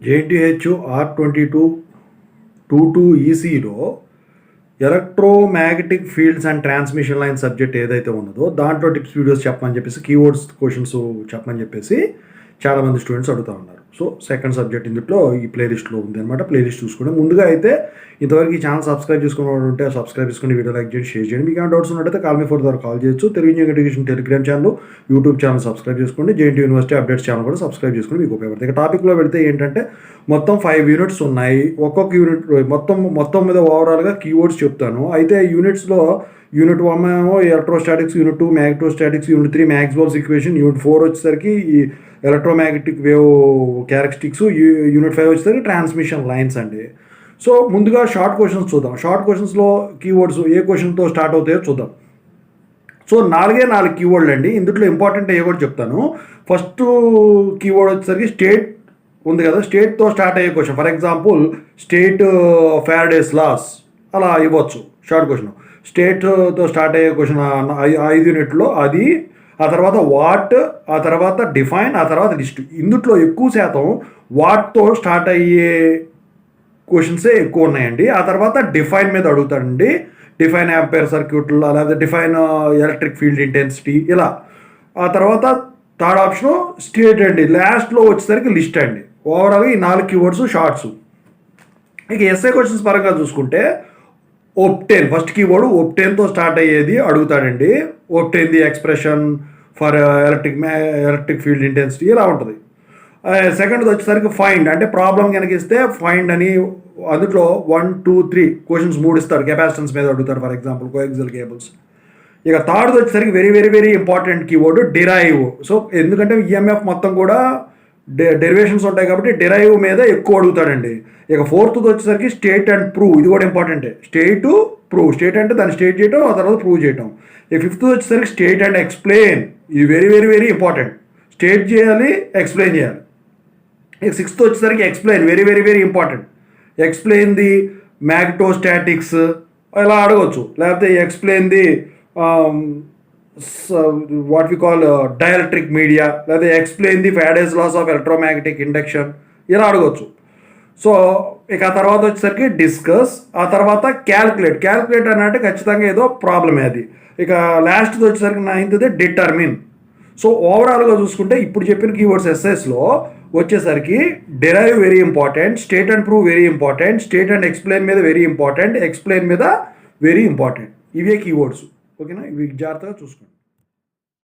JNTH R2222 ఈసీలో electromagnetic fields and transmission line subject ఏదైతే ఉన్నదో దాంట్లో టిప్స్ వీడియోస్ చెప్పమని చెప్పేసి కీవర్డ్స్ క్వశ్చన్స్ చెప్పమని చెప్పేసి చాలామంది స్టూడెంట్స్ అడుగుతూ ఉన్నారు. సో సెకండ్ సబ్జెక్ట్ ఇందులో ఈ ప్లేలిస్ట్లో ఉంది అనమాట. ప్లేలిస్ట్ చూసుకోండి. ముందుగా అయితే ఇంతవరకు ఈ ఛానల్ సబ్స్క్రైబ్ చేసుకుని ఉంటే సబ్స్క్రైబ్ చేసుకుని వీడియో లైక్ చేయండి, షేర్ చేయండి. మీకు ఏమైనా డౌట్స్ ఉన్నట్టయితే కాల్ మీ ఫోర్ ద్వారా కాల్ చేయొచ్చు. Telugu engineering education Telegram channel, YouTube channel subscribe చేసుకోండి. జేఎన్టీ యూనివర్సిటీ అప్డేట్స్ ఛానల్ కూడా సబ్స్క్రైబ్ చేసుకుని మీకు ఉపయోగపడుతుంది. ఇక టాపిక్లో వెళ్తే ఏంటంటే మొత్తం 5 యూనిట్స్ ఉన్నాయి. ఒక్కొక్క యూనిట్ మొత్తం మీద ఓవరాల్గా కీవర్డ్స్ చెప్తాను. అయితే యూనిట్స్లో యూనిట్ 1 ఏమో electrostatics, unit 2 magnetostatics, unit 3 Maxwell's equation, unit 4 వచ్చేసరికి ఈ ఎలక్ట్రోమాగ్నెటిక్ వేవ్ క్యారెక్టరిస్టిక్స్, యూనిట్ 5 వచ్చేసరికి ట్రాన్స్మిషన్ లైన్స్ అండి. సో ముందుగా షార్ట్ క్వశ్చన్స్ చూద్దాం. షార్ట్ క్వశ్చన్స్లో కీవర్డ్స్ ఏ క్వశ్చన్తో స్టార్ట్ అవుతాయో చూద్దాం. సో 4 కీవర్డ్లు అండి. ఇందులో ఇంపార్టెంట్ ఏ కూడా చెప్తాను. ఫస్ట్ కీవర్డ్ వచ్చేసరికి స్టేట్ ఉంది కదా, స్టేట్తో స్టార్ట్ అయ్యే question. For example state Faraday's laws అలా ఇవ్వచ్చు షార్ట్ క్వశ్చన్. స్టేట్తో స్టార్ట్ అయ్యే క్వశ్చన్ 5 యూనిట్లో అది, ఆ తర్వాత వాట్, ఆ తర్వాత డిఫైన్, ఆ తర్వాత లిస్ట్. ఇందులో ఎక్కువ శాతం వాట్తో స్టార్ట్ అయ్యే క్వశ్చన్సే ఎక్కువ ఉన్నాయండి. ఆ తర్వాత డిఫైన్ మీద అడుగుతాడండి. డిఫైన్ యాంపేర్ సర్క్యూట్లో, లేదా డిఫైన్ ఎలక్ట్రిక్ ఫీల్డ్ ఇంటెన్సిటీ ఇలా. ఆ తర్వాత థర్డ్ ఆప్షన్ స్టేట్ అండి. లాస్ట్లో వచ్చేసరికి లిస్ట్ అండి. ఓవరాల్గా ఈ 4 కీవర్డ్స్ షార్ట్స్. ఇక ఎస్ఏ క్వశ్చన్స్ పరంగా చూసుకుంటే ఒప్టెన్ ఫస్ట్ కీవర్డ్ ఒప్టెన్తో స్టార్ట్ అయ్యేది అడుగుతాడండి. Obtain the expression for electric field intensity ఇలా ఉంటుంది. సెకండ్ వచ్చేసరికి ఫైండ్, అంటే ప్రాబ్లం కనుక ఇస్తే ఫైండ్ అని అందులో 1, 2, 3 క్వశ్చన్స్ 3 ఇస్తారు. కెపాసిటెన్స్ మీద అడుగుతారు ఫర్ ఎగ్జాంపుల్ కోయాక్సియల్ కేబుల్స్. ఇక థర్డ్ వచ్చేసరికి very very very important keyword derive. So ఎందుకంటే ఈఎంఎఫ్ మొత్తం కూడా డెరివేషన్స్ ఉంటాయి కాబట్టి డిరైవ్ మీద ఎక్కువ అడుగుతాడండి. ఇక ఫోర్త్ వచ్చేసరికి స్టేట్ అండ్ ప్రూవ్, ఇది కూడా ఇంపార్టెంటే. స్టేట్ ప్రూవ్, స్టేట్ అంటే దాన్ని స్టేట్ చేయటం, ఆ తర్వాత ప్రూవ్ చేయటం. ఇక ఫిఫ్త్ వచ్చేసరికి స్టేట్ అండ్ ఎక్స్ప్లెయిన్, ఇది very very very important. State చేయాలి, ఎక్స్ప్లెయిన్ చేయాలి. ఇక సిక్స్త్ వచ్చేసరికి explain, very very very important. Explain the magnetostatics ఇలా అడగవచ్చు. లేకపోతే explain the what we call dielectric media, లేదా explain the Faraday's laws of electromagnetic induction ఇలా అడగవచ్చు. సో ఇక ఆ తర్వాత వచ్చేసరికి డిస్కస్, ఆ తర్వాత క్యాల్కులేట్ అని అంటే ఖచ్చితంగా ఏదో ప్రాబ్లమే అది. ఇక లాస్ట్ది వచ్చేసరికి 9th డిటర్మిన్. సో ఓవరాల్గా చూసుకుంటే ఇప్పుడు చెప్పిన కీవర్డ్స్ ఎస్ఎస్లో వచ్చేసరికి derive very important, state and prove very important, state and explain మీద వెరీ ఇంపార్టెంట్, ఎక్స్ప్లెయిన్ మీద వెరీ ఇంపార్టెంట్. ఇవే కీవర్డ్స్. ఓకేనా, ఇవి జాగ్రత్తగా చూసుకోండి.